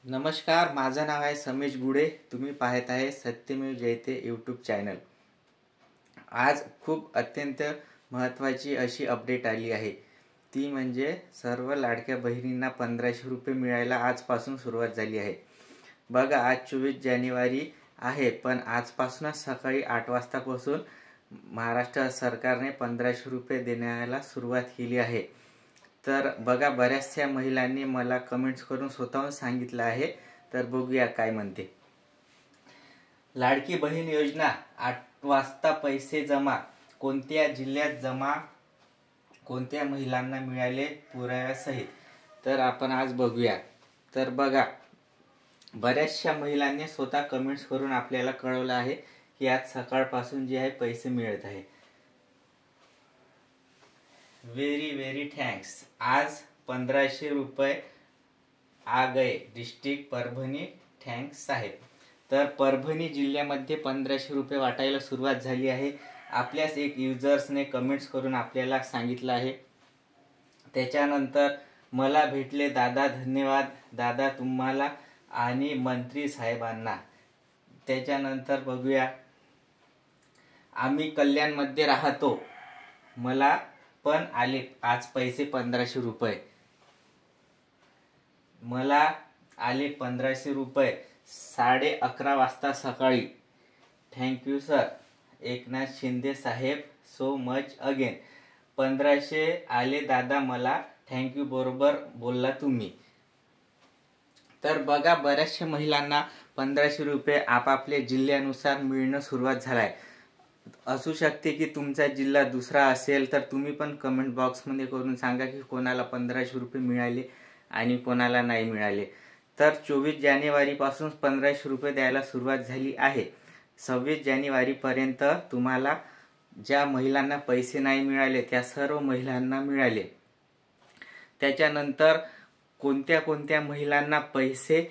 नमस्कार, माझं नाव आहे समेश गुडे. तुम्ही पाहत आहे सत्यमेव जयते यूट्यूब चॅनल. आज खूप अत्यंत महत्त्वाची अशी अपडेट आली आहे. ती म्हणजे सर्व लाडक्या बहिणींना 1500 रुपये मिळायला आजपासून सुरुवात झाली आहे. बघा, आज 24 जानेवारी आहे, पण आजपासूनच सकाळी 8 वाजतापासून महाराष्ट्र सरकारने 1500 रुपये देण्याला सुरुवात केली आहे. तर बघा, बऱ्याचशा महिलांनी मला कमेंट्स करून स्वतःहून सांगितलं आहे. तर बघूया काय म्हणते. लाडकी बहीण योजना 8 वाजता पैसे जमा, कोणत्या जिल्ह्यात जमा, कोणत्या महिलांना मिळाले पुराव्यासहित. तर आपण आज बघूया. तर बघा, बऱ्याचशा महिलांनी स्वतः कमेंट्स करून आपल्याला कळवलं आहे की आज सकाळपासून जे आहे पैसे मिळत आहे. Very thanks. आज 1500 रुपये आ गए. डिस्ट्रिक्ट परभणी. थँक्स साहेब. तर परभणी जिल्ह्यामध्ये 1500 रुपये वाटायला सुरुवात झाली आहे. आपल्याच एक युजर्सने कमेंट्स करून आपल्याला सांगितलं आहे. त्याच्यानंतर मला भेटले दादा, धन्यवाद दादा तुम्हाला आणि मंत्री साहेबांना. त्याच्यानंतर बघूया, आम्ही कल्याणमध्ये राहतो, मला पण आले आज पैसे 1500 रुपये. मला आले 1500 रुपये 11:30 वाजता सकाळी. Thank you sir. एकनाथ शिंदे साहेब सो मच अगेन. 1500 आले दादा मला. थँक्यू. बरोबर बोलला तुम्ही. तर बघा, बऱ्याचशा महिलांना 1500 रुपये आपापल्या जिल्ह्यानुसार मिळणं सुरुवात झालाय. असू शकते की तुमचा जिल्हा दुसरा असेल, तर तुम्ही पण कमेंट बॉक्समध्ये करून सांगा की कोणाला 1500 रुपये मिळाले आणि कोणाला नाही मिळाले. तर 24 जानेवारीपासून 1500 रुपये द्यायला सुरुवात झाली आहे. 26 जानेवारीपर्यंत तुम्हाला ज्या महिलांना पैसे नाही मिळाले त्या सर्व महिलांना मिळाले. त्याच्यानंतर कोणत्या कोणत्या महिलांना पैसे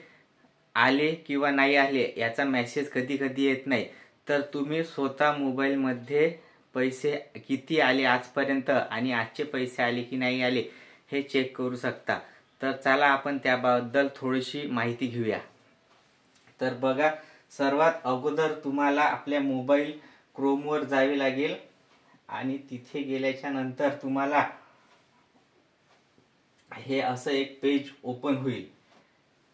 आले किंवा नाही आले याचा मेसेज कधी कधी येत नाही. तर तुम्ही स्वतः मोबाईलमध्ये पैसे किती आले आजपर्यंत आणि आजचे पैसे आले की नाही आले हे चेक करू शकता. तर चला आपण त्याबद्दल थोडीशी माहिती घेऊया. तर बघा, सर्वात अगोदर तुम्हाला आपल्या मोबाईल क्रोमवर जावे लागेल आणि तिथे गेल्याच्या नंतर तुम्हाला हे असं एक पेज ओपन होईल.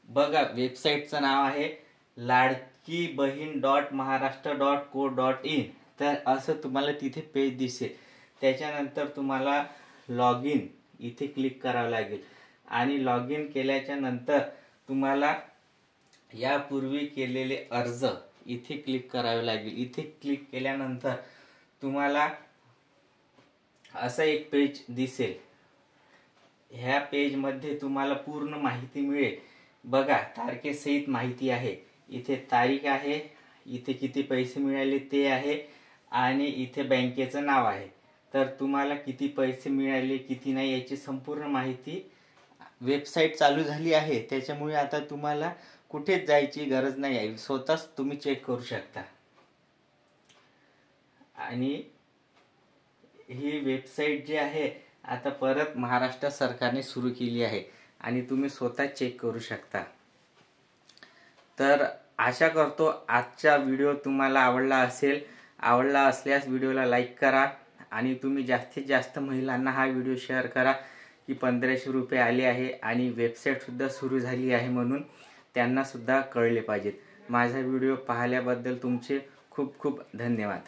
बघा, वेबसाईटचं नाव आहे ladkibahin.maharashtra.co.in. तर असं तुम्हाला तिथे पेज दिसेल. त्याच्यानंतर तुम्हाला लॉग इन इथे क्लिक करावं लागेल आणि लॉग इन केल्याच्या नंतर तुम्हाला यापूर्वी केलेले अर्ज इथे क्लिक करावे लागेल. इथे क्लिक केल्यानंतर तुम्हाला असं एक पेज दिसेल. ह्या पेजमध्ये तुम्हाला पूर्ण माहिती मिळेल. बघा, तारखेसहित माहिती आहे. इथे तारीख आहे, इथे किती पैसे मिळाले ते आहे आणि इथे बँकेचं नाव आहे. तर तुम्हाला किती पैसे मिळाले किती नाही याची संपूर्ण माहिती. वेबसाईट चालू झाली आहे, त्याच्यामुळे आता तुम्हाला कुठेच जायची गरज नाही आहे. स्वतःच तुम्ही चेक करू शकता. आणि ही वेबसाईट जी आहे आता परत महाराष्ट्र सरकारने सुरू केली आहे आणि तुम्ही स्वतः चेक करू शकता. तर आशा करतो आजचा व्हिडिओ तुम्हाला आवडला असेल. आवडला असल्यास व्हिडिओला लाईक करा आणि तुम्ही जास्तीत जास्त महिलांना हा व्हिडिओ शेअर करा की 1500 रुपये आले आहे आणि वेबसाईटसुद्धा सुरू झाली आहे म्हणून त्यांना सुद्धा कळले पाहिजेत. माझा व्हिडिओ पाहिल्याबद्दल तुमचे खूप खूप धन्यवाद.